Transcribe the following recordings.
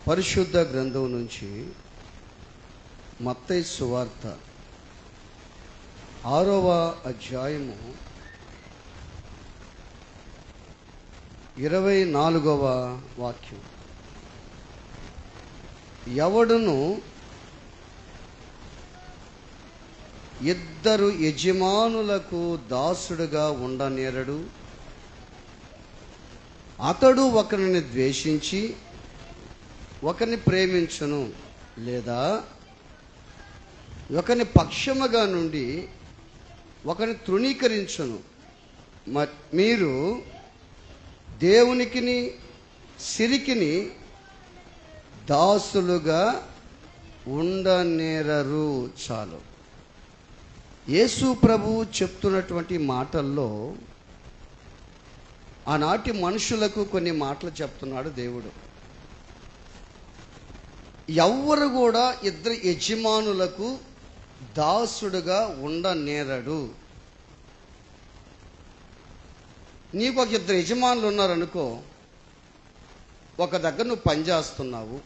పరిశుద్ధ గ్రంథం నుంచి మత్తయి సువార్త 6వ అధ్యాయము 24వ వాక్యం. ఎవడును ఇద్దరు యజమానులకు దాసుడుగా ఉండనేరడు. అతడు ఒకరిని ద్వేషించి ఒకరిని ప్రేమించును, లేదా ఒకరిని పక్షముగా నుండి ఒకరిని తృణీకరించును. మీరు దేవునికిని సిరికిని దాసులుగా ఉండనేరరు. చాలు. యేసు ప్రభువు చెప్తున్నటువంటి మాటల్లో ఆనాటి మనుషులకు కొన్ని మాటలు చెప్తున్నాడు దేవుడు. ఎవ్వరు కూడా ఇద్దరు యజమానులకు దాసుడుగా ఉండనేరడు. నీకు ఒక ఇద్దరు యజమానులు ఉన్నారనుకో, ఒక దగ్గర నువ్వు పనిచేస్తున్నావు,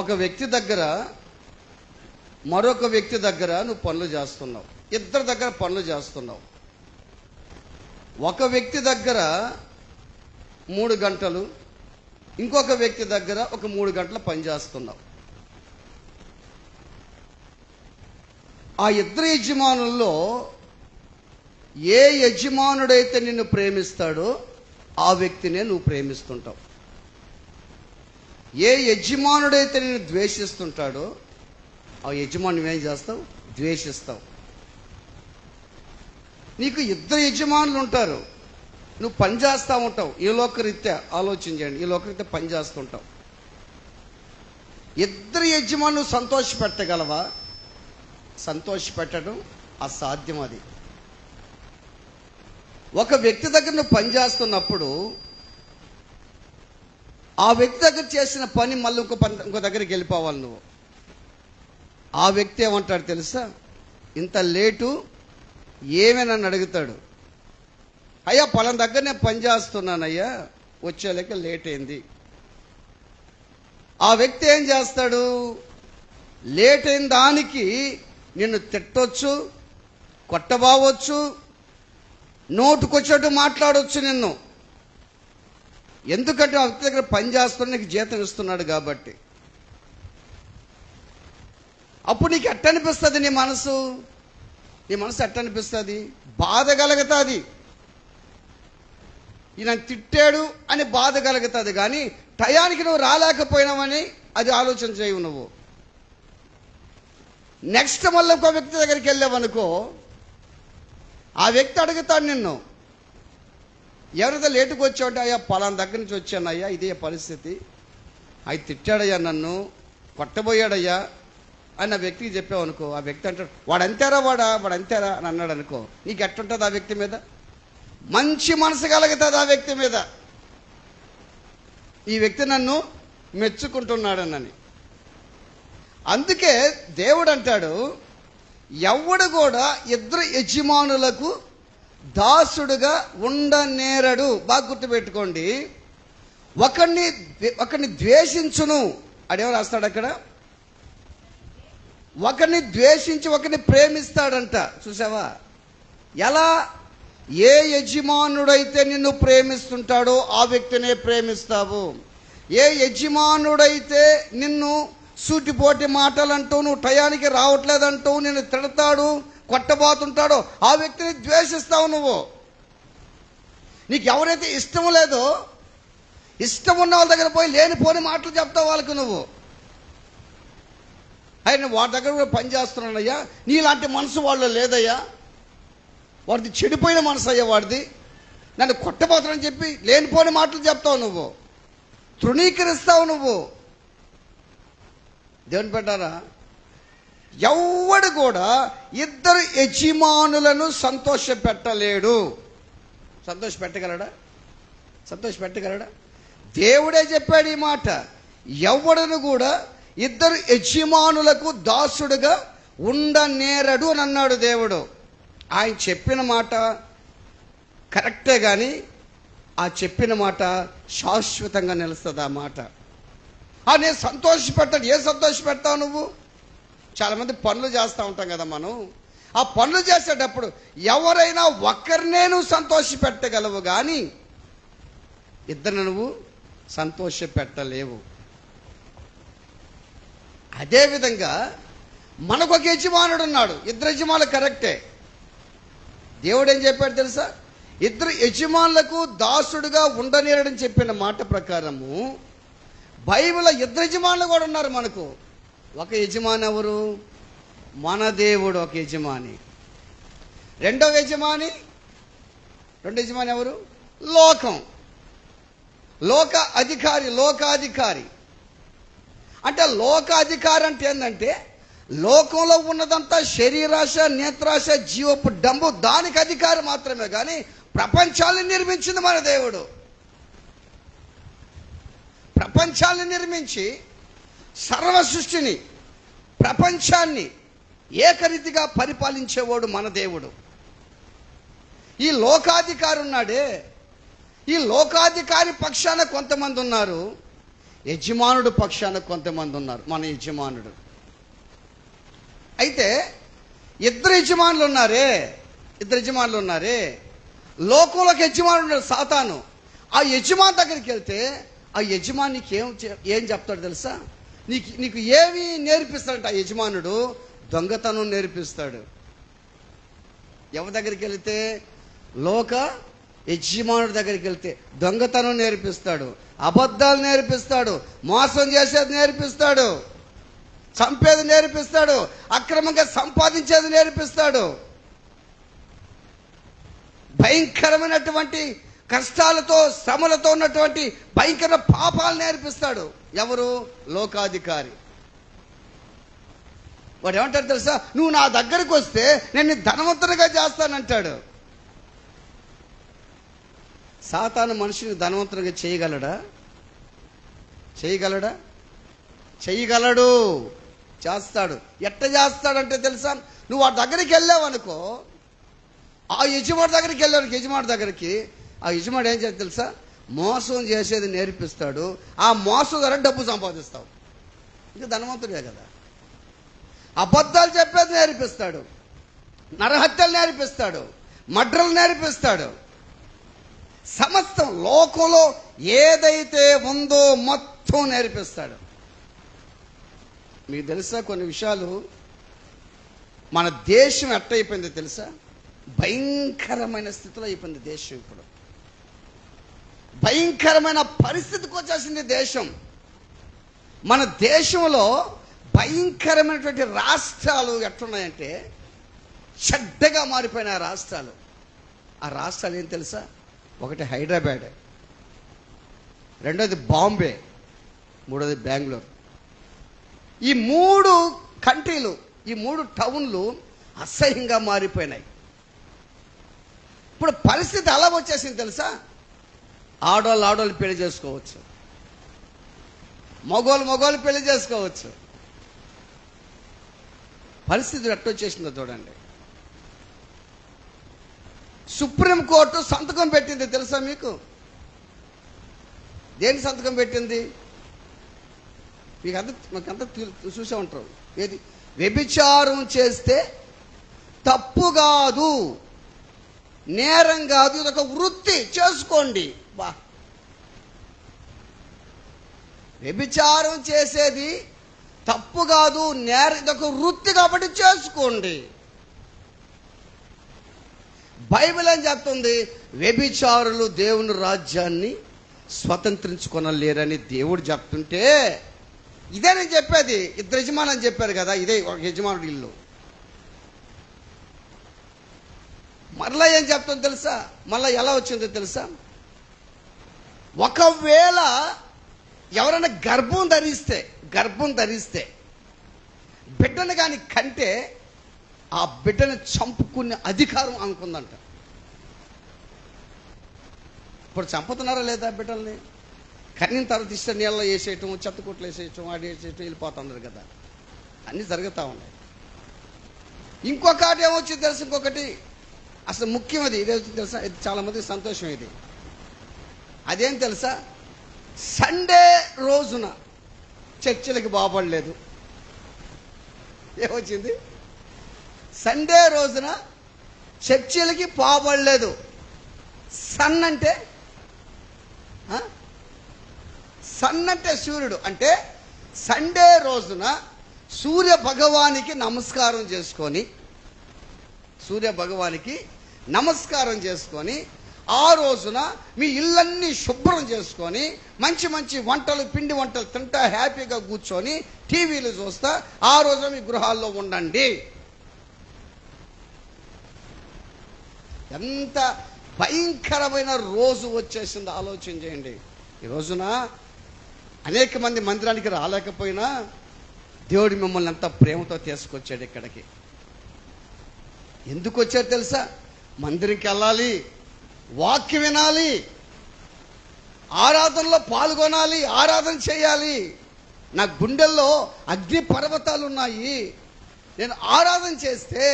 ఒక వ్యక్తి దగ్గర మరొక వ్యక్తి దగ్గర నువ్వు పనులు చేస్తున్నావు. ఇద్దరి దగ్గర పనులు చేస్తున్నావు. ఒక వ్యక్తి దగ్గర 3 గంటలు, ఇంకొక వ్యక్తి దగ్గర ఒక 3 గంటలు పనిచేస్తున్నావు. ఆ ఇద్దరు యజమానుల్లో ఏ యజమానుడైతే నిన్ను ప్రేమిస్తాడో ఆ వ్యక్తినే నువ్వు ప్రేమిస్తుంటావు. ఏ యజమానుడైతే నిన్ను ద్వేషిస్తుంటాడో ఆ యజమాను ఏం చేస్తావు? ద్వేషిస్తావు. నీకు ఇద్దరు యజమానులు ఉంటారు. నువ్వు పని చేస్తూ ఉంటావు. ఈ లోకరీత్యా ఆలోచించండి, ఈ లోకరీత్యా పని చేస్తుంటావు. ఇద్దరు యజమానులు సంతోష పెట్టగలవా? సంతోష పెట్టడం అసాధ్యం. అది ఒక వ్యక్తి దగ్గర నువ్వు పని చేస్తున్నప్పుడు ఆ వ్యక్తి దగ్గర చేసిన పని మళ్ళీ ఇంకో దగ్గరికి వెళ్ళిపోవాలి నువ్వు. ఆ వ్యక్తి ఏమంటాడు తెలుసా? ఇంత లేటు ఏమే నన్ను అడుగుతాడు. అయ్యా పలానా దగ్గర నేను పని చేస్తున్నానయ్యా, వచ్చేలేక లేట్ అయింది. ఆ వ్యక్తి ఏం చేస్తాడు? లేట్ అయిన దానికి నిన్ను తిట్టొచ్చు, కొట్టబావచ్చు, నోటుకొచ్చేట్టు మాట్లాడవచ్చు నిన్ను. ఎందుకంటే ఆ వ్యక్తి దగ్గర పని చేస్తున్నా నీకు జీతం ఇస్తున్నాడు కాబట్టి. అప్పుడు నీకు ఎట్టనిపిస్తుంది? నీ మనసు ఎట్టనిపిస్తుంది? బాధ కలుగుతుంది. ఈయన తిట్టాడు అని బాధ కలుగుతుంది, కానీ టయానికి నువ్వు రాలేకపోయినావని అది ఆలోచన చేయవు నువ్వు. నెక్స్ట్ మళ్ళీ ఇంకో వ్యక్తి దగ్గరికి వెళ్ళావనుకో, ఆ వ్యక్తి అడుగుతాడు నిన్ను, ఎవరితో లేటుకు వచ్చావంటే, అయ్యా పలానా దగ్గర నుంచి వచ్చానయ్యా, ఇదే పరిస్థితి, అవి తిట్టాడయ్యా, నన్ను కొట్టబోయాడయ్యా అని ఆ వ్యక్తికి చెప్పావు అనుకో. ఆ వ్యక్తి అంటాడు, వాడు అంతేరా అని అన్నాడు అనుకో. నీకు ఎట్టుంటుంది ఆ వ్యక్తి మీద? మంచి మనసు కలుగుతుంది ఆ వ్యక్తి మీద. ఈ వ్యక్తి నన్ను మెచ్చుకుంటున్నాడనని. అందుకే దేవుడు అంటాడు, ఎవడు కూడా ఇద్దరు యజమానులకు దాసుడుగా ఉండనేరడు. బాగా గుర్తుపెట్టుకోండి. ఒకరిని ద్వేషించును. అడేమో రాస్తాడు అక్కడ, ఒకరిని ద్వేషించి ఒకరిని ప్రేమిస్తాడంట. చూసావా? ఎలా? ఏ యజమానుడైతే నిన్ను ప్రేమిస్తుంటాడో ఆ వ్యక్తినే ప్రేమిస్తావు. ఏ యజమానుడైతే నిన్ను సూటిపోటి మాటలంటూ, నువ్వు టయానికి రావట్లేదంటూ నిన్ను తిడతాడు, కొట్టబోతుంటాడో ఆ వ్యక్తిని ద్వేషిస్తావు నువ్వు. నీకు ఎవరైతే ఇష్టం లేదో, ఇష్టం ఉన్న వాళ్ళ దగ్గర పోయి లేనిపోని మాటలు చెప్తావు వాళ్ళకు నువ్వు. ఆయన వాడి దగ్గర కూడా పని చేస్తున్నానయ్యా, నీలాంటి మనసు వాళ్ళు లేదయ్యా, వాడిది చెడిపోయిన మనసు అయ్యా, వాడిది నన్ను కొట్టబోతానని చెప్పి లేనిపోని మాటలు చెప్తావు నువ్వు, తృణీకరిస్తావు నువ్వు. దేవుని పెట్టారా? ఎవడు కూడా ఇద్దరు యజమానులను సంతోష పెట్టలేడు. సంతోష పెట్టగలడా? దేవుడే చెప్పాడు ఈ మాట. ఎవడును కూడా ఇద్దరు యజమానులకు దాసుడుగా ఉండనేరడు అని అన్నాడు దేవుడు. ఆయన చెప్పిన మాట కరెక్టే, కానీ ఆ చెప్పిన మాట శాశ్వతంగా నిలుస్తుంది. ఆ మాట నేను సంతోషపెట్టాను. ఏ సంతోషపెడతావు నువ్వు? చాలామంది పనులు చేస్తూ ఉంటాం కదా మనం. ఆ పనులు చేసేటప్పుడు ఎవరైనా ఒక్కరినే నువ్వు సంతోషపెట్టగలవు, కానీ ఇద్దరు నువ్వు సంతోషపెట్టలేవు. అదేవిధంగా మనకు ఒక యజమానుడు ఉన్నాడు. ఇద్దరు యజమానులు కరెక్టే. దేవుడు ఏం చెప్పాడు తెలుసా? ఇద్దరు యజమానులకు దాసుడుగా ఉండనేరని చెప్పిన మాట ప్రకారము బైబిల్లో ఇద్దరు యజమానులు కూడా ఉన్నారు మనకు. ఒక యజమాని ఎవరు? మన దేవుడు ఒక యజమాని. రెండో యజమాని ఎవరు? లోకం. లోకాధికారి. అంటే లోకాధికారి అంటే ఏంటంటే లోకంలో ఉన్నదంతా శరీరాశ, నేత్రాశ, జీవపు డంబు, దానికి అధికారం మాత్రమే. కానీ ప్రపంచాన్ని నిర్మించింది మన దేవుడు. ప్రపంచాన్ని నిర్మించి సర్వ సృష్టిని, ప్రపంచాన్ని ఏకరీతిగా పరిపాలించేవాడు మన దేవుడు. ఈ లోకాధికారి ఉన్నాడే, ఈ లోకాధికారి పక్షాన కొంతమంది ఉన్నారు, యజమానుడు పక్షాన కొంతమంది ఉన్నారు. మన యజమానుడు అయితే ఇద్దరు యజమానులు ఉన్నారే. లోకంలోకి యజమానుడు ఉన్నాడు సాతాను. ఆ యజమాని దగ్గరికి వెళ్తే ఆ యజమానికి ఏం చెప్తాడు తెలుసా? నీకు ఏమి నేర్పిస్తాడంట ఆ యజమానుడు? దొంగతనం నేర్పిస్తాడు. ఎవరి దగ్గరికి వెళితే? లోక యజమానుడి దగ్గరికి వెళ్తే దొంగతనం నేర్పిస్తాడు, అబద్ధాలు నేర్పిస్తాడు, మోసం చేసేది నేర్పిస్తాడు, చంపేది నేర్పిస్తాడు, అక్రమంగా సంపాదించేది నేర్పిస్తాడు, భయంకరమైనటువంటి కష్టాలతో శ్రమలతో ఉన్నటువంటి భయంకర పాపాలు నేర్పిస్తాడు. ఎవరు? లోకాధికారి. వాడు ఏమంటాడు తెలుసా? నువ్వు నా దగ్గరికి వస్తే నేను ధనవంతునిగా చేస్తానంటాడు. సాతాను మనిషిని ధనవంతునిగా చేయగలడు. చేస్తాడు. ఎట్ట చేస్తాడంటే తెలుసా? నువ్వు వాడి దగ్గరికి వెళ్ళావు అనుకో, ఆ యజమాని దగ్గరికి ఆ యజమాని ఏం చేస్తాడు తెలుసా? మోసం చేసేది నేర్పిస్తాడు. ఆ మోసం ద్వారా డబ్బు సంపాదిస్తావు. ఇంకా ధనవంతుడే కదా. అబద్ధాలు చెప్పేది నేర్పిస్తాడు, నరహత్యలు నేర్పిస్తాడు, మర్డర్లు నేర్పిస్తాడు. సమస్తం లోకంలో ఏదైతే ఉందో మొత్తం నేర్పిస్తాడు. మీకు తెలుసా కొన్ని విషయాలు? మన దేశం ఎట్టయిపోయిందో తెలుసా? భయంకరమైన స్థితిలో అయిపోయింది దేశం. ఇప్పుడు భయంకరమైన పరిస్థితికి వచ్చేసింది దేశం. మన దేశంలో భయంకరమైనటువంటి రాష్ట్రాలు ఎట్లున్నాయంటే చెడ్డగా మారిపోయిన రాష్ట్రాలు. ఆ రాష్ట్రాలు ఏం తెలుసా? ఒకటి హైదరాబాద్, రెండోది బాంబే, మూడోది బెంగళూరు. ఈ 3 కంట్రీలు, ఈ 3 టౌన్లు అసహ్యంగా మారిపోయినాయి. ఇప్పుడు పరిస్థితి అలా వచ్చేసింది తెలుసా? ఆడవాళ్ళు పెళ్లి చేసుకోవచ్చు, మగవాళ్ళు పెళ్లి చేసుకోవచ్చు. పరిస్థితి ఎట్టొచ్చేసిందో చూడండి. సుప్రీంకోర్టు సంతకం పెట్టింది తెలుసా మీకు? దేని సంతకం పెట్టింది? మాకంతా చూసే ఉంటారు. ఏది? వ్యభిచారం చేస్తే తప్పు కాదు, నేరం కాదు, ఇది ఒక వృత్తి, చేసుకోండి. వ్యభిచారం చేసేది తప్పు కాదు, నేరం, ఇదొక వృత్తి కాబట్టి చేసుకోండి. బైబిల్ ఏం చెప్తుంది? వ్యభిచారులు దేవుని రాజ్యాన్ని స్వతంత్రించుకొనలేరని దేవుడు చెప్తుంటే, ఇదే నేను చెప్పేది. ఇద్దరు యజమానులు అని చెప్పారు కదా, ఇదే ఒక యజమానుడి ఇల్లు. మరలా ఏం చెప్తుందో తెలుసా? మళ్ళీ ఎలా వచ్చిందో తెలుసా? ఒకవేళ ఎవరైనా గర్భం ధరిస్తే బిడ్డను కానీ కంటే ఆ బిడ్డను చంపుకునే అధికారం అనుకుందంట. ఇప్పుడు చంపుతున్నారా లేదా బిడ్డల్ని? కన్నిన తర్వాత ఇష్ట నీళ్ళలో వేసేయటం, చెత్తకొట్లు వేసేయటం, ఆడి వేసేయటం, వెళ్ళిపోతున్నారు కదా. అన్నీ జరుగుతూ ఉన్నాయి. ఇంకొకటి ఏమొచ్చింది తెలుసు? ఇంకొకటి అసలు ముఖ్యం, అది ఇదే తెలుసా? ఇది చాలా మందికి సంతోషం. ఇది అదేం తెలుసా? సండే రోజున చర్చిలకి బాపడలేదు. ఏమొచ్చింది? సండే రోజున చర్చిలకి పోబడలేదు. సన్ అంటే సూర్యుడు. అంటే సండే రోజున సూర్య భగవానికి నమస్కారం చేసుకొని ఆ రోజున మీ ఇళ్ళన్నీ శుభ్రం చేసుకొని మంచి మంచి వంటలు, పిండి వంటలు తింటా హ్యాపీగా కూర్చొని టీవీలు చూస్తా ఆ రోజున మీ గృహాల్లో ఉండండి. ఎంత భయంకరమైన రోజు వచ్చేసింది ఆలోచన చేయండి. ఈ రోజున అనేక మంది మందిరానికి రాలేకపోయినా దేవుడు మిమ్మల్ని అంత ప్రేమతో తీసుకొచ్చాడు ఇక్కడికి. ఎందుకు వచ్చారు తెలుసా? మందిరంకి వెళ్ళాలి, వాక్యం వినాలి, ఆరాధనలో పాల్గొనాలి, ఆరాధన చేయాలి. నా గుండెల్లో అగ్ని పర్వతాలు ఉన్నాయి. నేను ఆరాధన చేస్తే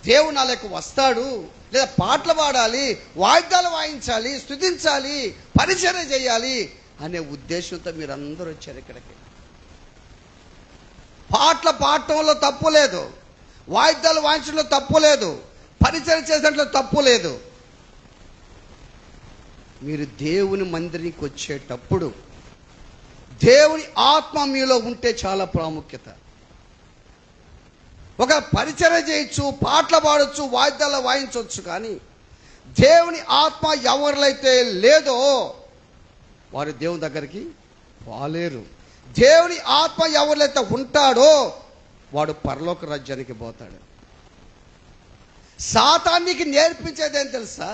దేవుడు నా లెక్క వస్తాడు. లేదా పాటలు పాడాలి, వాయిద్యాలు వాయించాలి, స్తుతించాలి, పరిచర్య చేయాలి అనే ఉద్దేశంతో మీరందరూ వచ్చారు ఇక్కడికి. పాటలు పాడటంలో తప్పు లేదు, వాయిద్యాలు వాయించడంలో తప్పు లేదు, పరిచర్య చేసేంట్లో తప్పు లేదు. మీరు దేవుని మందిరానికి వచ్చేటప్పుడు దేవుని ఆత్మ మీలో ఉంటే చాలా ప్రాముఖ్యత. ఒక పరిచర్య చేయొచ్చు, పాటలు పాడొచ్చు, వాయిద్యాలు వాయించవచ్చు, కానీ దేవుని ఆత్మ ఎవరిలైతే లేదో వారు దేవుని దగ్గరికి పోలేరు. దేవుని ఆత్మ ఎవరిలైతే ఉంటాడో వాడు పరలోక రాజ్యానికి పోతాడు. సాతానికి నేర్పించేది ఏం తెలుసా?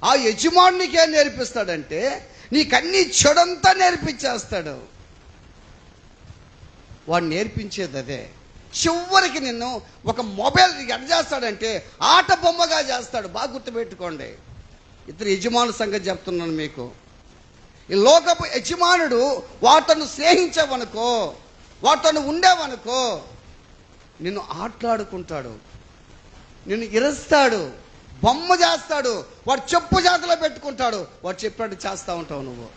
ఆ యజమానికి ఏం నేర్పిస్తాడంటే నీకన్నీ చెడంతా నేర్పించేస్తాడు. వాడు నేర్పించేది అదే. చివరికి నిన్ను ఒక మొబైల్ ఎడ చేస్తాడంటే ఆట బొమ్మగా చేస్తాడు. బాగా గుర్తుపెట్టుకోండి. ఇద్దరు యజమానుల సంగతి చెప్తున్నాను మీకు. ఈ లోకపు యజమానుడు వాటిని స్నేహించవనుకో, వాటిని ఉండేవనుకో, నిన్ను ఆటలాడుకుంటాడు, నిన్ను ఇరుస్తాడు, బొమ్మ చేస్తాడు, వాడు చెప్పు జాతలో పెట్టుకుంటాడు, వాడు చెప్పినట్టు చేస్తూ ఉంటావు. నువ్వు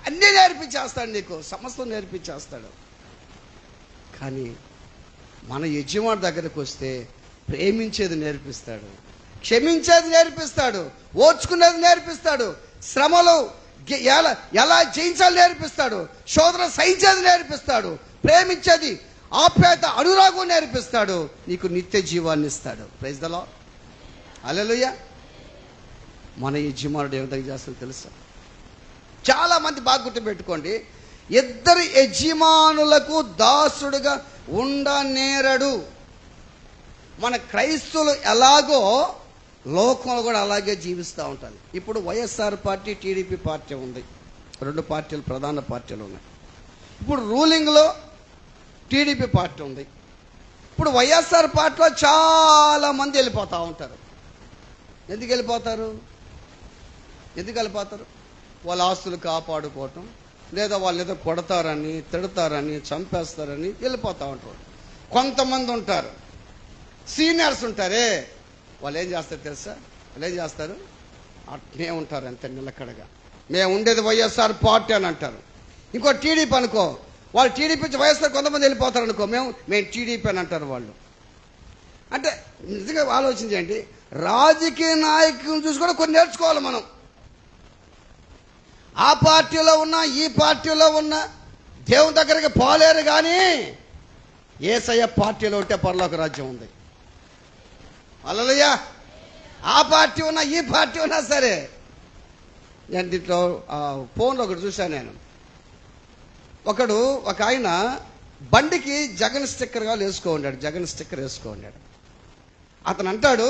అన్నీ నేర్పించేస్తాడు, నీకు సమస్తం నేర్పించేస్తాడు. కానీ మన యజమాని దగ్గరకు వస్తే ప్రేమించేది నేర్పిస్తాడు, క్షమించేది నేర్పిస్తాడు, ఓర్చుకునేది నేర్పిస్తాడు, శ్రమలు ఎలా జయించాలి నేర్పిస్తాడు, శోధన సహించేది నేర్పిస్తాడు, ప్రేమించేది ఆప్యాయత అనురాగం నేర్పిస్తాడు, నీకు నిత్య జీవాన్ని ఇస్తాడు. Praise the Lord. హల్లెలూయా. మన యజమానుడు ఏ విధంగా చేస్తాడో తెలుసా? చాలా మంది బాగా గుర్తుపెట్టుకోండి, ఇద్దరు యజమానులకు దాసుడుగా ఉండనేరడు. మన క్రైస్తవులు ఎలాగో లోకంలో కూడా అలాగే జీవిస్తూ ఉంటారు. ఇప్పుడు వైఎస్ఆర్ పార్టీ, టీడీపీ పార్టీ ఉంది, రెండు పార్టీలు ప్రధాన పార్టీలు ఉన్నాయి. ఇప్పుడు రూలింగ్లో టీడీపీ పార్టీ ఉంది. ఇప్పుడు వైఎస్ఆర్ పార్టీలో చాలా మంది వెళ్ళిపోతూ ఉంటారు. ఎందుకు వెళ్ళిపోతారు? వాళ్ళ ఆస్తులు కాపాడుకోవటం, లేదా వాళ్ళు ఏదో కొడతారని, తిడతారని, చంపేస్తారని వెళ్ళిపోతూ ఉంటారు. కొంతమంది ఉంటారు, సీనియర్స్ ఉంటారే, వాళ్ళు ఏం చేస్తారు తెలుసా? వాళ్ళు ఏం చేస్తారు? అట్నే ఉంటారు, అంత నిలకడగా. మేము ఉండేది వైఎస్ఆర్ పార్టీ అని అంటారు. ఇంకో టీడీపీ అనుకో, వాళ్ళు టీడీపీ నుంచి వైఎస్ఆర్ కొంతమంది వెళ్ళిపోతారు అనుకో, మేము టీడీపీ అని అంటారు వాళ్ళు. అంటే నిజంగా ఆలోచించండి, రాజకీయ నాయకులను చూసి కూడా కొన్ని నేర్చుకోవాలి మనం. ఆ పార్టీలో ఉన్నా ఈ పార్టీలో ఉన్నా దేవుని దగ్గరికి పోలేరు, కానీ యేసయ్య పార్టీలో ఉంటే పరలోక రాజ్యం ఉంది. హల్లెలూయా. ఆ పార్టీ ఉన్నా ఈ పార్టీ ఉన్నా సరే. నేను దీంట్లో ఫోన్లో ఒకటి చూశాను. నేను ఒక ఆయన బండికి జగన్ స్టిక్కర్గా వేసుకో ఉన్నాడు, జగన్ స్టిక్కర్ వేసుకో ఉన్నాడు. అతను అంటాడు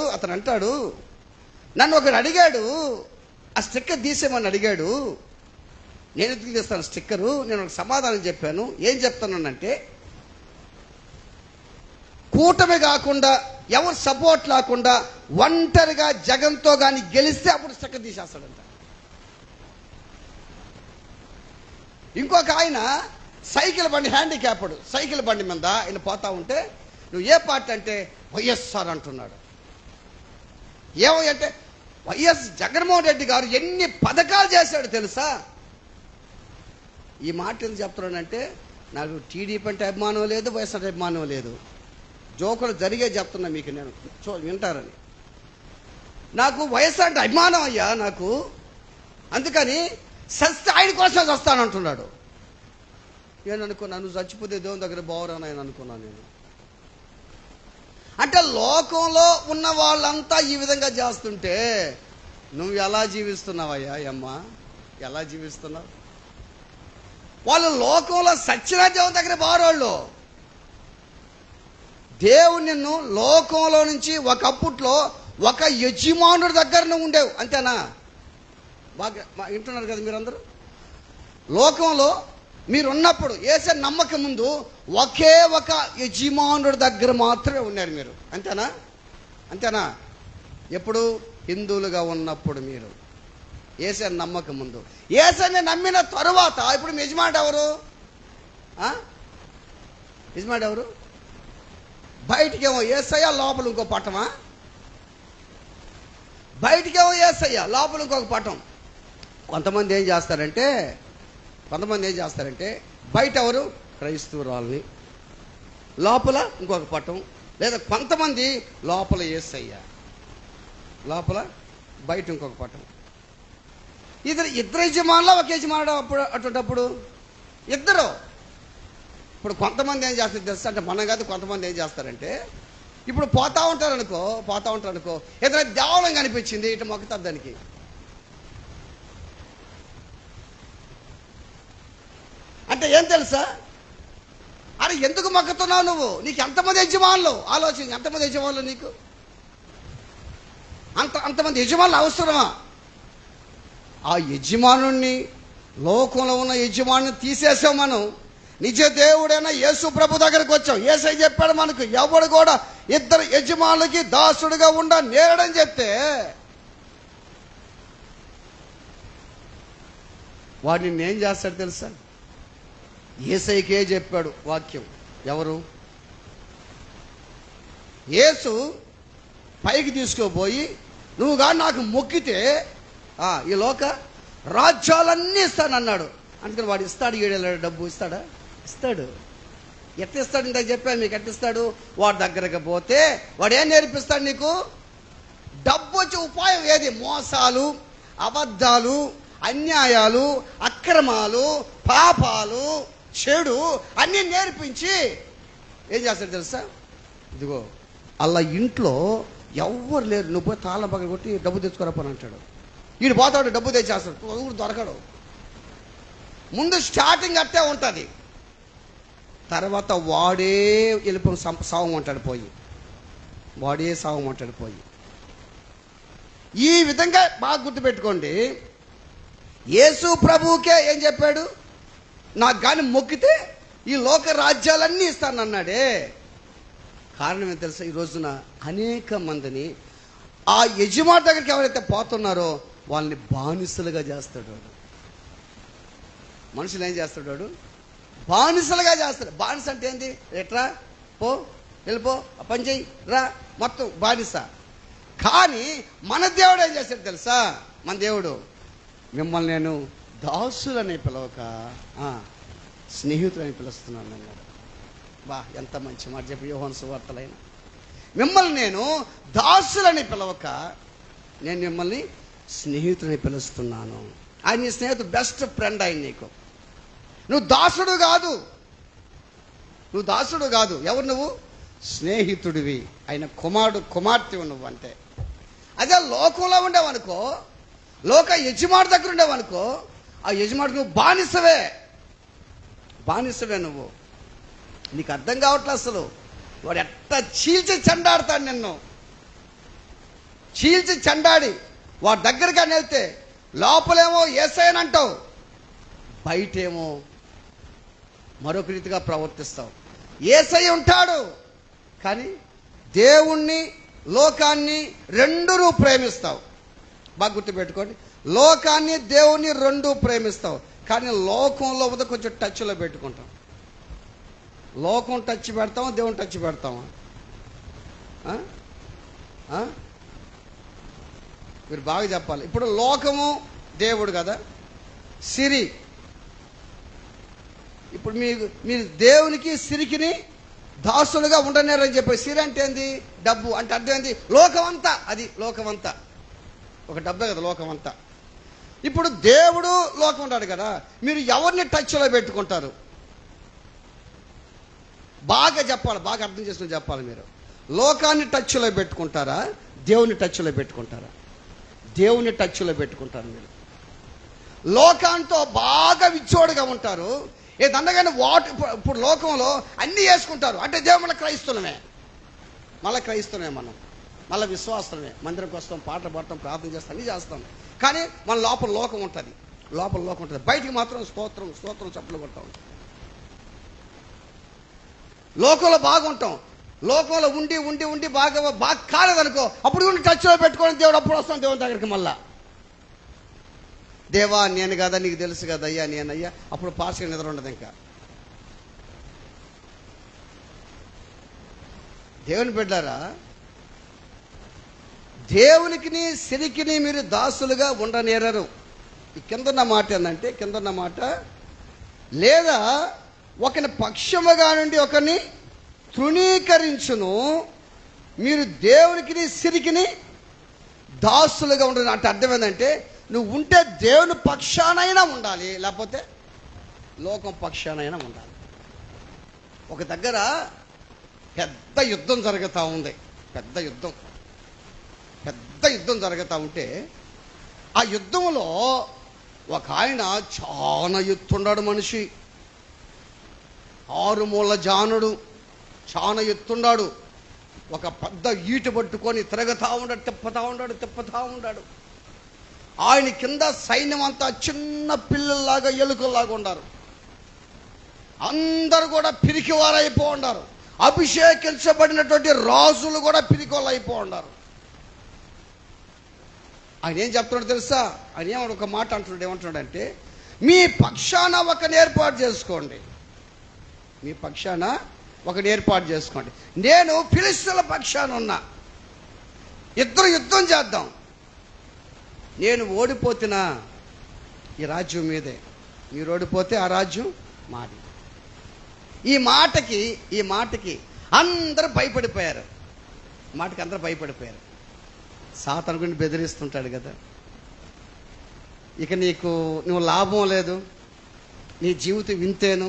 నన్ను ఒకడు అడిగాడు, ఆ స్టిక్కర్ తీసేమని అడిగాడు. నేను ఎందుకు తీస్తాను స్టిక్కరు? నేను ఒక సమాధానం చెప్పాను. ఏం చెప్తానంటే, కూటమి కాకుండా ఎవరు సపోర్ట్ లేకుండా ఒంటరిగా జగన్తో కానీ గెలిస్తే అప్పుడు స్టిక్కర్ తీసేస్తాడంట. ఇంకొక ఆయన సైకిల్ బండి, హ్యాండిక్యాప్డ్ సైకిల్ బండి మీద ఆయన పోతా ఉంటే, నువ్వు ఏ పార్టీ అంటే వైఎస్ఆర్ అంటున్నాడు. ఏమంటే వైఎస్ జగన్మోహన్ రెడ్డి గారు ఎన్ని పథకాలు చేశాడు తెలుసా? ఈ మాట ఎందుకు చెప్తున్నానంటే, నాకు టీడీపీ అంటే అభిమానం లేదు, వైఎస్ఆర్ అభిమానం లేదు. జోకులు జరిగే చెప్తున్నా మీకు, నేను వింటారని. నాకు వైఎస్ఆర్ అంటే అభిమానం అయ్యా నాకు. అందుకని సస్తే ఆయన కోసం వస్తానంటున్నాడు. నేను అనుకున్నాను, నువ్వు చచ్చిపోతే దేవుని దగ్గర బావరాను ఆయన అనుకున్నాను నేను. అంటే లోకంలో ఉన్న వాళ్ళంతా ఈ విధంగా చేస్తుంటే నువ్వు ఎలా జీవిస్తున్నావయ్యా అమ్మ? ఎలా జీవిస్తున్నావు? వాళ్ళు లోకంలో సత్యనా దేవుని దగ్గర బారోళ్ళు. దేవుడు నిన్ను లోకంలో నుంచి ఒకప్పట్లో ఒక యజమానుడి దగ్గర నువ్వు ఉండేవు, అంతేనా? బాగా వింటున్నారు కదా మీరందరూ. లోకంలో మీరున్నప్పుడు యేసు నమ్మకం ముందు ఒకే ఒక యజమానుడి దగ్గర మాత్రమే ఉన్నారు మీరు, అంతేనా? అంతేనా? ఎప్పుడు హిందువులుగా ఉన్నప్పుడు మీరు యేసు నమ్మకం ముందు. యేసుని నమ్మిన తరువాత ఇప్పుడు మీ యజమానుడు ఎవరు? యజమానుడు ఎవరు? బయటికేమో యేసయ్య, లోపల ఇంకో పట్టమా? బయటికేమో యేసయ్య, లోపల ఇంకొక పట్టం. కొంతమంది ఏం చేస్తారంటే బయట ఎవరు? క్రైస్తవురాల్ని, లోపల ఇంకొక పట్టం. లేదా కొంతమంది లోపల యేసయ్య, లోపల బయట ఇంకొక పట్టం. ఇద్దరు యజమానులు, ఒక యజమానుడు. అప్పుడు అటువంటిప్పుడు ఇద్దరు. ఇప్పుడు కొంతమంది ఏం చేస్తారు తెలుసా? అంటే మనం కాదు, కొంతమంది ఏం చేస్తారంటే ఇప్పుడు పోతా ఉంటారు అనుకో, ఏదైనా దేవాలయం కనిపించింది, ఇటు మొక్కుతారు దానికి. అంటే ఏం తెలుసా? అరే ఎందుకు మొక్కుతున్నావు నువ్వు? నీకు ఎంతమంది యజమానులు? ఆలోచన, ఎంతమంది యజమానులు నీకు? అంతమంది యజమానులు అవసరమా? ఆ యజమానుణ్ణి, లోకంలో ఉన్న యజమానుని తీసేసాం మనం. నిజ దేవుడైన యేసు ప్రభు దగ్గరకు వచ్చాం. యేసై చెప్పాడు మనకు, ఎవడు కూడా ఇద్దరు యజమానులకి దాసుడుగా ఉండ నేరడని చెప్తే వాడిని నేనేం చేస్తాడు తెలుసా? యేసైకే చెప్పాడు వాక్యం. ఎవరు? యేసు పైకి తీసుకుపోయి, నువ్వు కానీ నాకు మొక్కితే ఈ లోక రాజ్యాలన్నీ ఇస్తానన్నాడు. అందుకని వాడు ఇస్తాడు. 7 డబ్బు ఇస్తాడా? ఇస్తాడు. ఎట్ట ఇస్తాడు? ఇంత చెప్పాను మీకు. ఎట్టిస్తాడు? వాడి దగ్గరకు పోతే వాడు ఏం నేర్పిస్తాడు నీకు? డబ్బు వచ్చే ఉపాయం ఏది? మోసాలు, అబద్ధాలు, అన్యాయాలు, అక్రమాలు, పాపాలు, చెడు అన్నీ నేర్పించి ఏం చేస్తాడు తెలుసా? ఇదిగో అలా ఇంట్లో ఎవ్వరు లేరు, నువ్వు పోయి తాళం పక్కన కొట్టి డబ్బు తెచ్చుకోరపని అంటాడు. వీడు పోతాడు, డబ్బు తెచ్చేస్తాడు, దొరకడు. ముందు స్టార్టింగ్ అట్టే ఉంటుంది. తర్వాత వాడే వెళ్ళిపోయి సావమంటాడు పోయి, వాడే సావమంటాడు పోయి. ఈ విధంగా బాగా గుర్తుపెట్టుకోండి. యేసు ప్రభువుకే ఏం చెప్పాడు? నాకు కానీ మొక్కితే ఈ లోక రాజ్యాలన్నీ ఇస్తానన్నాడే. కారణం ఏం తెలుసా? ఈ రోజున అనేక మందిని ఆ యజమాని దగ్గరికి ఎవరైతే పోతున్నారో వాళ్ళని బానిసలుగా చేస్తాడు వాడు. మనుషులు ఏం చేస్తాడు వాడు? బానిసలుగా చేస్తాడు. బానిస అంటే ఏంటి? ఎట్రా పో, వెళ్ళిపో, పని చెయ్యి, రా, మొత్తం బానిస. కానీ మన దేవుడు ఏం చేస్తాడు తెలుసా? మన దేవుడు, మిమ్మల్ని నేను దాసులని పిలవక స్నేహితులని పిలుస్తున్నాను అన్నాడు. బా, ఎంత మంచి మాట చెప్పి యోహాను సువార్తలైన. మిమ్మల్ని నేను దాసులని పిలవక నేను మిమ్మల్ని స్నేహితులని పిలుస్తున్నాను. ఆయన నీ స్నేహితుడు, బెస్ట్ ఫ్రెండ్ ఆయన నీకు. నువ్వు దాసుడు కాదు, నువ్వు దాసుడు కాదు. ఎవరు నువ్వు? స్నేహితుడివి. ఆయన కుమార్తెవు నువ్వు. అంటే అదే లోకంలో ఉండేవనుకో, లోక యజమాని దగ్గర ఉండేవనుకో, ఆ యజమాని నువ్వు బానిసవే నువ్వు. నీకు అర్థం కావట్లే అసలు. వాడు ఎట్ట చీల్చి చెండాడతాడు నిన్ను. చీల్చి చెండాడి వాడి దగ్గరికి అని వెళ్తే లోపలేమో యేసయ్యని అంటావు, బయటేమో మరొక రీతిగా ప్రవర్తిస్తావు. యేసయ్య ఉంటాడు, కానీ దేవుణ్ణి, లోకాన్ని రెండు నువ్వు ప్రేమిస్తావు. బాగా గుర్తుపెట్టుకోండి. లోకాన్ని, దేవుణ్ణి రెండు ప్రేమిస్తావు. కానీ లోకంలో కొంచెం టచ్లో పెట్టుకుంటాం. లోకం టచ్ పెడతామా, దేవుని టచ్ పెడతామా? మీరు బాగా చెప్పాలి. ఇప్పుడు లోకము దేవుడు కదా, సిరి. ఇప్పుడు మీరు దేవునికి సిరికిని దాసులుగా ఉండనేరని చెప్పి. సిరి అంటే ఏంది? డబ్బు. అంటే అర్థం ఏంది? లోకమంతా. అది లోకమంతా ఒక డబ్బే కదా లోకమంతా. ఇప్పుడు దేవుడు లోకం ఉంటాడు కదా, మీరు ఎవరిని టచ్లో పెట్టుకుంటారు? బాగా చెప్పాలి, బాగా అర్థం చేసుకుని చెప్పాలి. మీరు లోకాన్ని టచ్లో పెట్టుకుంటారా, దేవుని టచ్లో పెట్టుకుంటారా? దేవుని టచ్లో పెట్టుకుంటారు. మీరు లోకంతో బాగా విచ్చోడుగా ఉంటారు. ఏదన్నగానే ఇప్పుడు లోకంలో అన్నీ వేసుకుంటారు అంటే దేవుడు మళ్ళీ క్రైస్తవులమే, మనం మళ్ళీ విశ్వాసమే. మందిరంకి వస్తాం, పాటలు పాడతాం, ప్రార్థన చేస్తాం, అన్నీ చేస్తాం. కానీ మన లోపల లోకం ఉంటుంది, బయటికి మాత్రం స్తోత్రం చప్పులు కొడతా ఉంటాం. లోకంలో బాగుంటాం, లోకంలో ఉండి బాగా కాలేదనుకో, అప్పుడు ఉండి టచ్లో పెట్టుకోవడం దేవుడు. అప్పుడు వస్తాం దేవుని దగ్గరికి మళ్ళా. దేవా నేను కదా, నీకు తెలుసు కదా అయ్యా, నేనయ్యా. అప్పుడు పాస్గా నిద్ర ఉండదు. ఇంకా దేవుని బిడ్డారా, దేవునికి సిరికిని మీరు దాసులుగా ఉండనేరరు. ఈ కిందన్న మాట ఏంటంటే, కిందన్న మాట లేదా ఒకని పక్షముగా నుండి ఒకరిని తృణీకరించును, మీరు దేవునికి సిరికిని దాసులుగా ఉండరు. అంటే అర్థం ఏంటంటే, నువ్వు ఉంటే దేవుని పక్షానైనా ఉండాలి, లేకపోతే లోకం పక్షానైనా ఉండాలి. ఒక దగ్గర పెద్ద యుద్ధం జరుగుతూ ఉంది. పెద్ద యుద్ధం జరుగుతూ ఉంటే ఆ యుద్ధంలో ఒక ఆయన చాలా ఎత్తున్నాడు మనిషి, 6 మూల జానుడు, చాలా ఎత్తున్నాడు. ఒక పెద్ద ఈటు పట్టుకొని తిరుగుతూ ఉన్నాడు, తిప్పుతా ఉన్నాడు. ఆయన కింద సైన్యం అంతా చిన్న పిల్లల్లాగా, ఎలుకల్లాగా ఉన్నారు. అందరూ కూడా పిరికివారైపో ఉన్నారు. అభిషేకించబడినటువంటి రాజులు కూడా పిరికోళ్ళు అయిపో ఉన్నారు. ఆయన ఏం చెప్తున్నాడు తెలుసా? ఆయన ఒక మాట అంటున్నాడు. ఏమంటున్నాడంటే, మీ పక్షాన ఒకని ఏర్పాటు చేసుకోండి, నేను ఫిలిష్తీయుల పక్షాన ఉన్నా, ఇద్దరు యుద్ధం చేద్దాం. నేను ఓడిపోతున్నా ఈ రాజ్యం మీదే, మీరు ఓడిపోతే ఆ రాజ్యం మాది. ఈ మాటకి అందరూ భయపడిపోయారు. అందరూ భయపడిపోయారు. సాతాను గురించి బెదిరిస్తుంటాడు కదా, ఇక నువ్వు లాభం లేదు, నీ జీవితం ఇంతేను,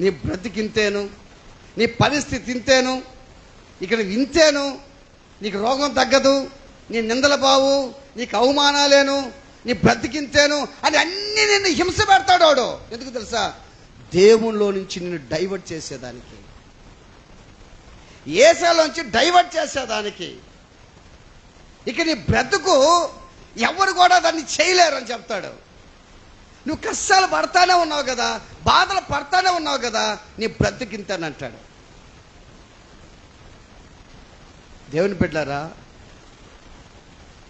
నీ బ్రతికింతేను, నీ పరిస్థితి ఇంతేను, ఇక్కడ ఇంతేను, నీకు రోగం తగ్గదు, నీ నిందల బావు, నీకు అవమానాలేను, నీ బ్రతికింతేను అని అన్నీ నిన్ను హింస పెడతాడు వాడు. ఎందుకు తెలుసా? దేవునిలో నుంచి నిన్ను డైవర్ట్ చేసేదానికి, యేసులోంచి డైవర్ట్ చేసేదానికి. ఇక నీ బ్రతుకు ఎవరు కూడా దాన్ని చేయలేరు అని చెప్తాడు. నువ్వు కష్టాలు పడతానే ఉన్నావు కదా, బాధలు పడతానే ఉన్నావు కదా, నీ బ్రతుకింతనంటాడు. దేవుని బిడ్డలారా,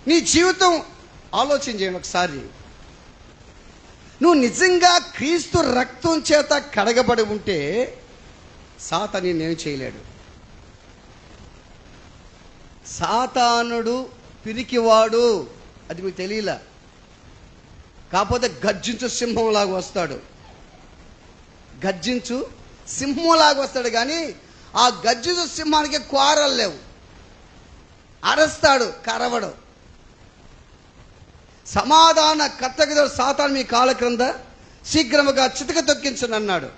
నీ జీవితం ఆలోచన చేయండి ఒకసారి. నువ్వు నిజంగా క్రీస్తు రక్తం చేత కడగబడి ఉంటే సాతాను నిన్నేం చేయలేడు. సాతానుడు పిరికివాడు, అది మీకు తెలియలా. కాకపోతే గర్జించు సింహంలాగా వస్తాడు, కానీ ఆ గర్జించు సింహానికి కోరలు లేవు, అరస్తాడు, కరవడు. సమాధాన కర్తగా సాతాను మీ కాళ్ళ క్రింద శీఘ్రముగా చితక తొక్కించను అన్నాడు.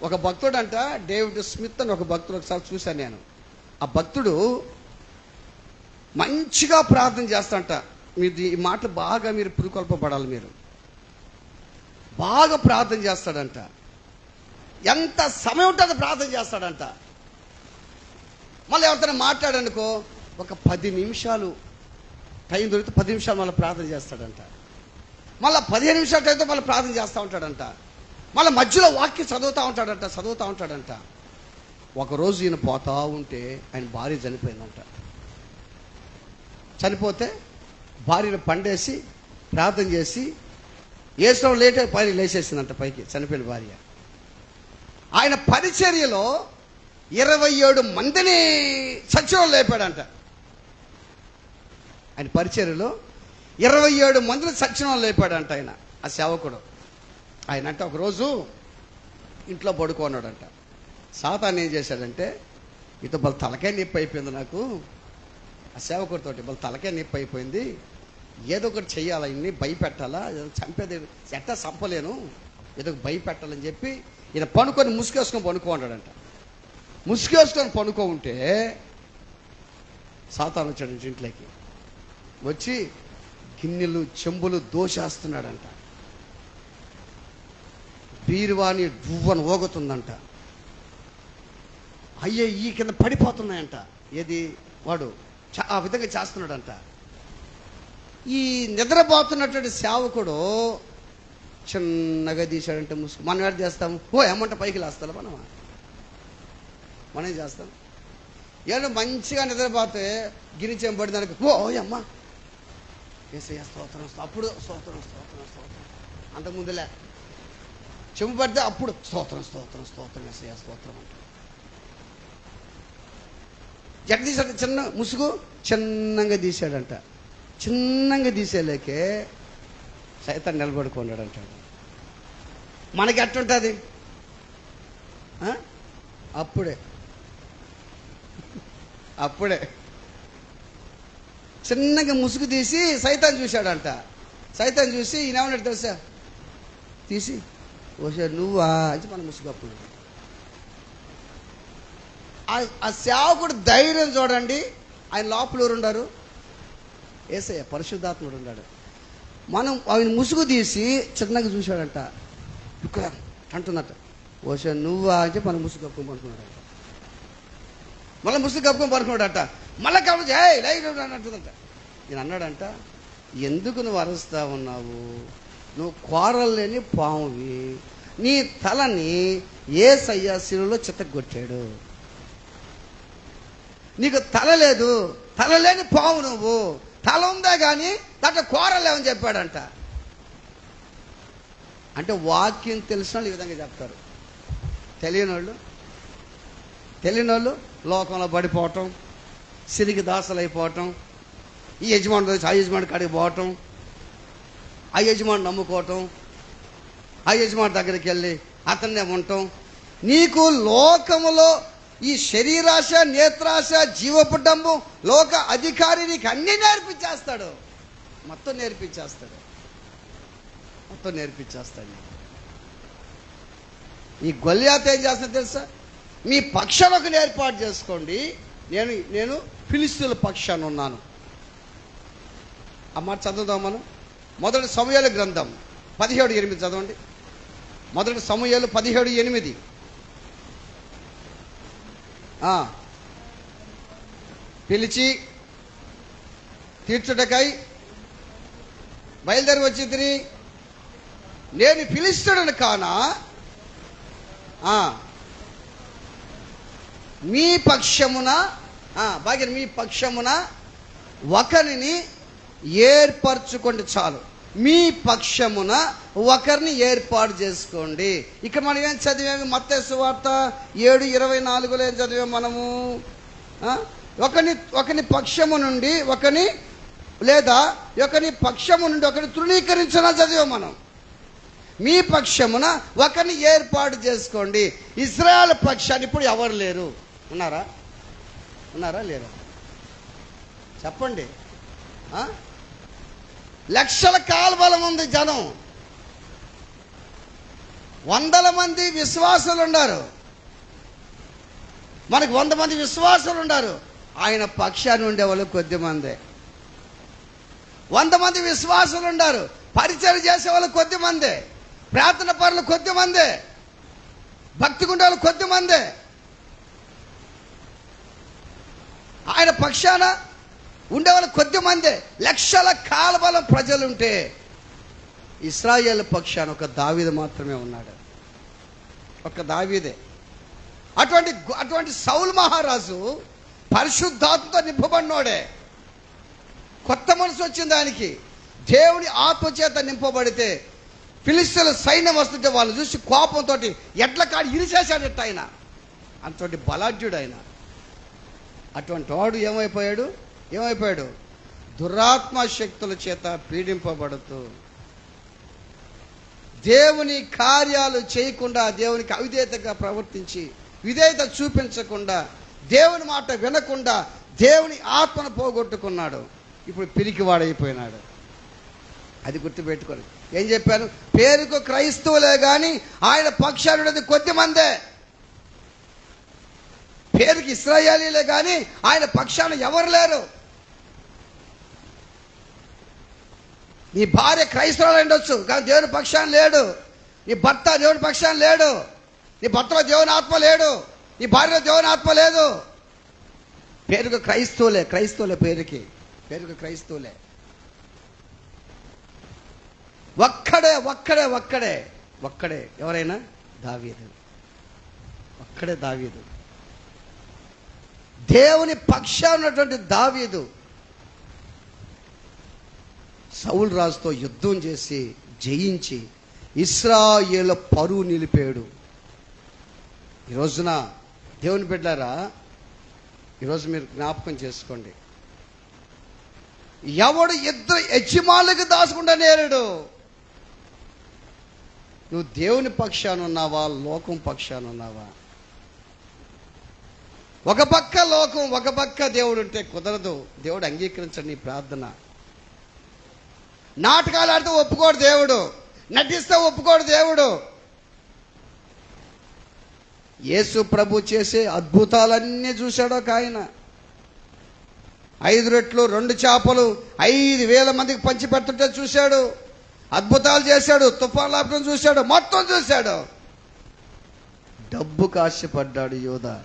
ఒక భక్తుడు అంట, డేవిడ్ స్మిత్ అని ఒక భక్తుడు, ఒకసారి చూశాను నేను. ఆ భక్తుడు మంచిగా ప్రార్థన చేస్తాంట. మీరు ఈ మాటలు బాగా మీరు పురుకొల్పబడాలి. మీరు బాగా ప్రార్థన చేస్తాడంట. ఎంత సమయం ఉంటుందో ప్రార్థన చేస్తాడంట. మళ్ళీ ఎవరితో మాట్లాడనుకో, ఒక 10 నిమిషాలు టైం దొరికితే 10 నిమిషాలు మళ్ళీ ప్రార్థన చేస్తాడంట. మళ్ళీ 15 నిమిషాల టైంతో మళ్ళీ ప్రార్థన చేస్తూ ఉంటాడంట. మళ్ళీ మధ్యలో వాక్యం చదువుతూ ఉంటాడంట. ఒకరోజు ఈయన పోతా ఉంటే ఆయన భార్య చనిపోయిందంట. చనిపోతే భార్యను పండేసి ప్రార్థన చేసి ఏసులో లేట్ అయి భార్య లేచేసిందంట పైకి, చనిపోయిన భార్య. ఆయన పరిచర్యలో 27 మందిని సత్యంలో లేపాడంట. ఆయన పరిచర్యలో 27 మందిని సచ్చిన వాళ్ళు లేపాడంట ఆయన, ఆ సేవకుడు. ఆయన అంటే ఒకరోజు ఇంట్లో పడుకోన్నాడంట. సాతాను ఏం చేశాడంటే, ఇటు వాళ్ళ తలకే నొప్పి అయిపోయింది నాకు, ఆ సేవకుడితోటి వాళ్ళ తలకే నొప్పి అయిపోయింది, ఏదో ఒకటి చెయ్యాలా, ఇన్ని భయపెట్టాలా, ఏదో చంపేది ఎట్టా చంపలేను, ఏదో భయపెట్టాలని చెప్పి ఈయన పనుకొని ముసుగేసుకొని పనుకోన్నాడంట. ముసుగేసుకొని పనుకో ఉంటే సాతాను వచ్చాడు ఇంట్లోకి. వచ్చి గిన్నెలు చెంబులు దోషేస్తున్నాడంట. బీరువాని రువ్వను ఊగుతుందంట. అయ్యే ఈ కింద పడిపోతున్నాయంట. ఏది వాడు ఆ విధంగా చేస్తున్నాడంట. ఈ నిద్రపోతున్నటువంటి సేవకుడు చిన్నగా తీశాడంటే ముసుగు. మనం ఏడు చేస్తాము, ఓ ఏమంట పైకి లేస్తారా మనం ఏం చేస్తాం? ఏదో మంచిగా నిద్రపోతే గిరిచేం పడి దానికి ఓ అమ్మ ఏసయ్య స్తోత్రం, అప్పుడు స్తోత్రం స్తోత్రం స్తోత్రం. అంతకుముందులే చెంపు పడితే అప్పుడు స్తోత్రం స్తోత్రం స్తోత్రం ఏసయ్య స్తోత్రం అంట. ఎట్లా తీసాడు? చిన్న ముసుగు చిన్నగా తీసాడంట. చిన్నగా తీసేలేకే సైతాన్ని నిలబడుకున్నాడంటాడు. మనకి ఎట్టుంటుంది? అప్పుడే చిన్నగా ముసుగు తీసి సైతాన్ని చూశాడంట. సైతాన్ని చూసి ఈయన ఏమన్నాడు తెలుసా? తీసి ఓసారి నువ్వా అని మన ముసుగు అప్పుడు. ఆ సేవకుడు ధైర్యం చూడండి. ఆయన లోపల ఎవరు ఉన్నారు? యేసయ్య పరిశుద్ధాత్ముడు ఉన్నాడు. మనం ఆయన ముసుగు తీసి చిన్నగా చూశాడంట. ఇక్కడ అంటున్నట్ట ఓసారి నువ్వా అని మన ముసుగు కప్పుకొని పడుకున్నాడంట. మళ్ళీ ముసుగు కప్పుకొని పడుకున్నాడట. మళ్ళీ కాబట్టి అంటుందంట. నేను అన్నాడంట, ఎందుకు నువ్వు అరుస్తా ఉన్నావు? నువ్వు కోరలేని పామువి. నీ తలని యేసయ్య శిలువలో చితగ్గొట్టాడు. నీకు తల లేదు, తల లేని పాము నువ్వు. తల ఉందా కానీ దాంట్లో కోరలేవని చెప్పాడంట. అంటే వాక్యం తెలిసిన వాళ్ళు ఈ విధంగా చెప్తారు. తెలియని వాళ్ళు లోకంలో పడిపోవటం, సిరికి దాసలు అయిపోవటం, ఈ యజమాని ఆ యజమాని కాడికి పోవటం, ఆ యజమాని నమ్ముకోవటం, ఆ యజమాని దగ్గరికి వెళ్ళి అతన్నే ఉండటం. నీకు లోకములో ఈ శరీరాశ, నేత్రాశ, జీవపు డంబం, లోక అధికారి నీకు అన్నీ నేర్పించేస్తాడు. మొత్తం నేర్పించేస్తాడు. ఈ గొల్యాత్ ఏం చేస్తాడు తెలుసా? మీ పక్షాలకు ఏర్పాటు చేసుకోండి, నేను ఫిలిష్తీయుల పక్షాన ఉన్నాను. ఆ మాట చదువుదాం మనం. మొదటి సమూయేలు గ్రంథం 17:8 చదవండి. మొదటి సమూయేలు 17:8. పిలిచి తీర్చుటకై బయలుదేరి వచ్చి తిరిగి నేను ఫిలిష్తీయుడను కానా? మీ పక్షమున మీ పక్షమున ఒకరిని ఏర్పరచుకోండి చాలు. మీ పక్షమున ఒకరిని ఏర్పాటు చేసుకోండి. ఇక్కడ మనం ఏం చదివాము? మత్తయి సువార్త 7:24 ఏం చదివాము మనము? ఒకని పక్షము నుండి ఒకని తృణీకరించిన చదివాము మనం. మీ పక్షమున ఒకరిని ఏర్పాటు చేసుకోండి. ఇశ్రాయేలు పక్షాన్ని ఇప్పుడు ఎవరు లేరు. ఉన్నారా లేరా? చెప్పండి. లక్షల కాల్బలం ఉంది, జనం 100 మంది విశ్వాసులు ఉన్నారు. మనకు 100 మంది విశ్వాసులు ఉన్నారు. ఆయన పక్షాన్ని ఉండేవాళ్ళు కొద్దిమందే. 100 మంది విశ్వాసులు ఉన్నారు. పరిచయం చేసేవాళ్ళు కొద్దిమందే. ప్రార్థన పరులు కొద్దిమందే. భక్తి గుండాలు కొద్దిమందే. ఆయన పక్షాన ఉండేవాళ్ళు కొద్దిమందే. లక్షల కాల్బలం ప్రజలుంటే ఇశ్రాయేల్ పక్షాన ఒక దావీదు మాత్రమే ఉన్నాడు. ఒక దావీదే. అటువంటి సౌలు మహారాజు పరిశుద్ధాత్మతో నింపబడినోడే. కొత్త మనసు వచ్చింది ఆయనకి. దేవుని ఆత్మచేత నింపబడితే ఫిలిష్తీయుల సైన్యం వస్తుంటే వాళ్ళు చూసి కోపంతో ఎడ్ల కాడి ఇరిచేశాడట ఆయన. అంతటి బలాఢ్యుడు ఆయన. అటువంటి వాడు ఏమైపోయాడు? దురాత్మ శక్తుల చేత పీడింపబడుతూ, దేవుని కార్యాలు చేయకుండా, దేవునికి అవిధేయతగా ప్రవర్తించి, విధేయత చూపించకుండా, దేవుని మాట వినకుండా దేవుని ఆత్మను పోగొట్టుకున్నాడు. ఇప్పుడు పిరికివాడైపోయినాడు. అది గుర్తుపెట్టుకోండి. ఏం చెప్పాను? పేరుకు క్రైస్తవులే కానీ ఆయన పక్షానున్నది కొద్దిమందే. పేరుకి ఇశ్రాయేలీలే కానీ ఆయన పక్షాన ఎవరు లేరు. నీ భార్య క్రైస్తవులు ఉండొచ్చు కానీ దేవుని పక్షాన లేడు. నీ భర్త దేవుని పక్షాన లేడు. నీ భర్తలో దేవుని ఆత్మ లేడు. నీ భార్యలో దేవుని ఆత్మ లేదు. పేరుకు క్రైస్తవులే, క్రైస్తవులే, పేరుకు క్రైస్తవులే. ఒక్కడే ఎవరైనా? దావీదు. ఒక్కడే దావీదు. దేవుని పక్షాన ఉన్నటువంటి దావీదు సౌలు రాజుతో యుద్ధం చేసి జయించి ఇశ్రాయేలు పరువు నిలిపాడు. ఈ రోజున దేవుని బిడ్డలారా, ఈరోజు మీరు జ్ఞాపకం చేసుకోండి, ఎవడు ఇద్దరు యజమానులకు దాసుకుంటా నేరుడు. నువ్వు దేవుని పక్షాన ఉన్నావా, లోకం పక్షాన ఉన్నావా? ఒక పక్క లోకం, ఒక పక్క దేవుడు ఉంటే కుదరదు. దేవుడు అంగీకరించండి నీ ప్రార్థన. నాటకాలు ఆడితే ఒప్పుకోడు దేవుడు, నటిస్తే ఒప్పుకోడు దేవుడు. యేసు ప్రభు చేసే అద్భుతాలన్నీ చూశాడు ఒక ఆయన. 5 రొట్టెలు 2 చేపలు 5,000 మందికి పంచి పెడుతుంటే చూశాడు. అద్భుతాలు చేశాడు, తుఫాన్ లాపడం చూశాడు, మొత్తం చూశాడు. డబ్బు కాశపడ్డాడు యోధా.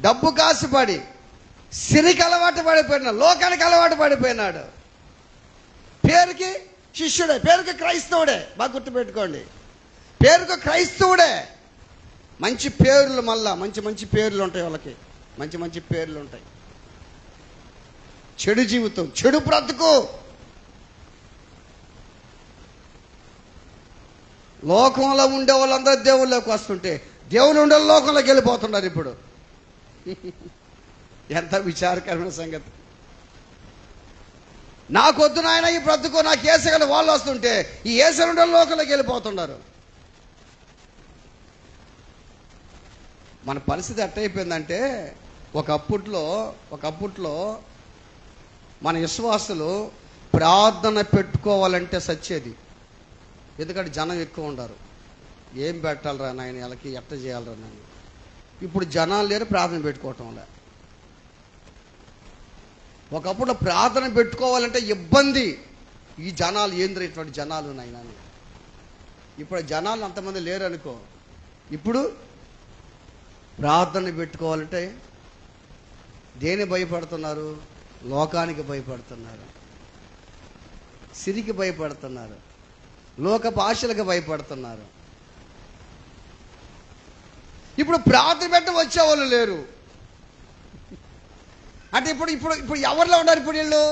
డబ్బు కాశపడి సిరికి అలవాటు పడిపోయినాడు, లోకానికి అలవాటు పడిపోయినాడు. పేరుకి శిష్యుడే, పేరుకి క్రైస్తవుడే. బాగా గుర్తుపెట్టుకోండి, పేరుకు క్రైస్తవుడే. మంచి పేర్లు, మళ్ళా మంచి పేర్లు ఉంటాయి వాళ్ళకి, మంచి పేర్లు ఉంటాయి. చెడు జీవితం, చెడు బ్రతుకు. లోకంలో ఉండే వాళ్ళందరూ దేవుళ్ళలోకి వస్తుంటే దేవుని ఉండే లోకంలోకి వెళ్ళిపోతున్నారు ఇప్పుడు. ఎంత విచారకరమైన సంగతి. నాకొద్దు నాయన ఈ బ్రతుకు, నాకు ఏసగల వాళ్ళు వస్తుంటే ఈ ఏసనుండే లోకంలోకి వెళ్ళిపోతున్నారు. మన పరిస్థితి ఎట్టయిపోయిందంటే, ఒకప్పట్లో మన విశ్వాసులు ప్రార్థన పెట్టుకోవాలంటే సచ్చేది. ఎందుకంటే జనం ఎక్కువ ఉండరు. ఏం పెట్టాలరా నాయన, వాళ్ళకి ఎట్ట చేయాలరా నాయన. ఇప్పుడు జనాలు లేరు, ప్రార్థన పెట్టుకోవటం లే. ఒకప్పుడు ప్రార్థన పెట్టుకోవాలంటే ఇబ్బంది. ఈ జనాలు ఏంద్ర ఇటువంటి జనాలు నాయన. ఇప్పుడు జనాలు అంతమంది లేరు అనుకో. ఇప్పుడు ప్రార్థన పెట్టుకోవాలంటే దేని భయపడుతున్నారు? లోకానికి భయపడుతున్నారు, సిరికి భయపడుతున్నారు, లోకపు ఆశలకు భయపడుతున్నారు. ఇప్పుడు ప్రార్థన పెట్ట వచ్చేవాళ్ళు లేరు. అంటే ఇప్పుడు ఎవరిలో ఉన్నారు? ఇప్పుడు వీళ్ళు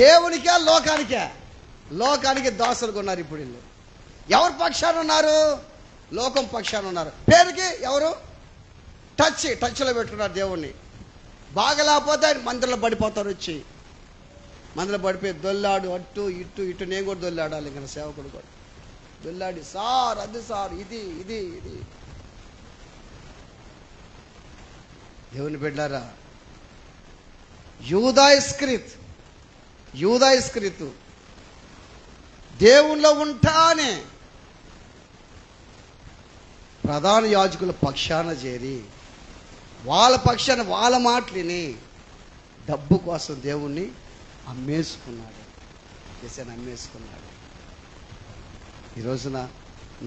దేవునికే లోకానికి దాసులుగా ఉన్నారు. ఇప్పుడు వీళ్ళు ఎవరి పక్షాన ఉన్నారు? లోకం పక్షాన ఉన్నారు. పేరుకి ఎవరు? టచ్లో పెట్టుకున్నారు దేవుణ్ణి. బాగలేకపోతే ఆయన మందిరంలో పడిపోతారు. వచ్చి మందిరంలో పడిపోయి దొల్లాడు, అటు ఇటు. నేను కూడా దొల్లాడాలి, ఇంకా సేవకుడు కూడా దొల్లాడి, సార్ అది సార్ ఇది. దేవుని బిడ్డారా, యూదాయిస్క్రీతు దేవుణ్ణిలో ఉంటానే ప్రధాన యాజకుల పక్షాన చేరి వాళ్ళ పక్షాన వాళ్ళ మాటలిని డబ్బు కోసం దేవుణ్ణి అమ్మేసుకున్నాడు. ఈ రోజున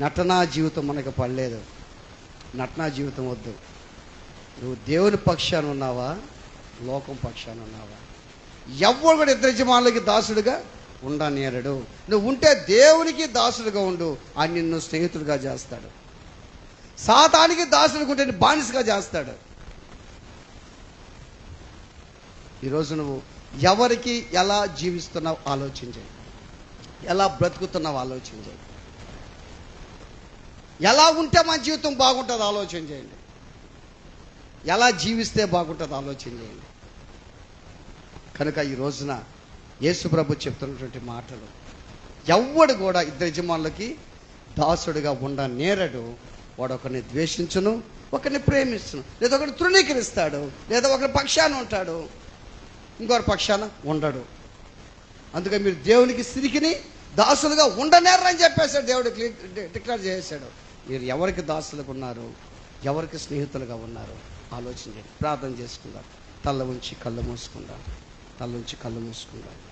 నటనా జీవితం మనకు పడలేదు. నటనా జీవితం వద్దు. నువ్వు దేవుని పక్షాన ఉన్నావా, లోకం పక్షాన ఉన్నావా? ఎవరు కూడా ఇద్దరు యజమానులకి దాసుడుగా ఉండనేరడు. నువ్వు ఉంటే దేవునికి దాసుడుగా ఉండు, ఆయన నిన్ను స్నేహితుడిగా చేస్తాడు. సాతానికి దాసుడుగా ఉంటే బానిసగా చేస్తాడు. ఈరోజు నువ్వు ఎవరికి ఎలా జీవిస్తున్నావు ఆలోచన చేయి. ఎలా బ్రతుకుతున్నావు ఆలోచన చేయి. ఎలా ఉంటే మన జీవితం బాగుంటుంది ఆలోచన చేయండి. ఎలా జీవిస్తే బాగుంటుంది ఆలోచన చేయండి. కనుక ఈ రోజున యేసు ప్రభు చెప్తున్నటువంటి మాటలు, ఎవ్వడు కూడా ఇద్దరు యజమానులకి దాసుడిగా ఉండనేరడు. వాడు ఒకరిని ద్వేషించును, ఒకరిని ప్రేమించును, లేదా ఒకరిని తృణీకరిస్తాడు, లేదా ఒకరి పక్షాన ఉంటాడు, ఇంకొకరి పక్షాన ఉండడు. అందుకని మీరు దేవునికి సిరికిని దాసులుగా ఉండనేరని చెప్పేశాడు. దేవుడు డిక్లేర్ చేశాడు. మీరు ఎవరికి దాసులుగా ఉన్నారు, ఎవరికి స్నేహితులుగా ఉన్నారు ఆలోచించండి. ప్రార్థన చేసుకుందాం. తల ఉంచి కళ్ళు మూసుకుందాం.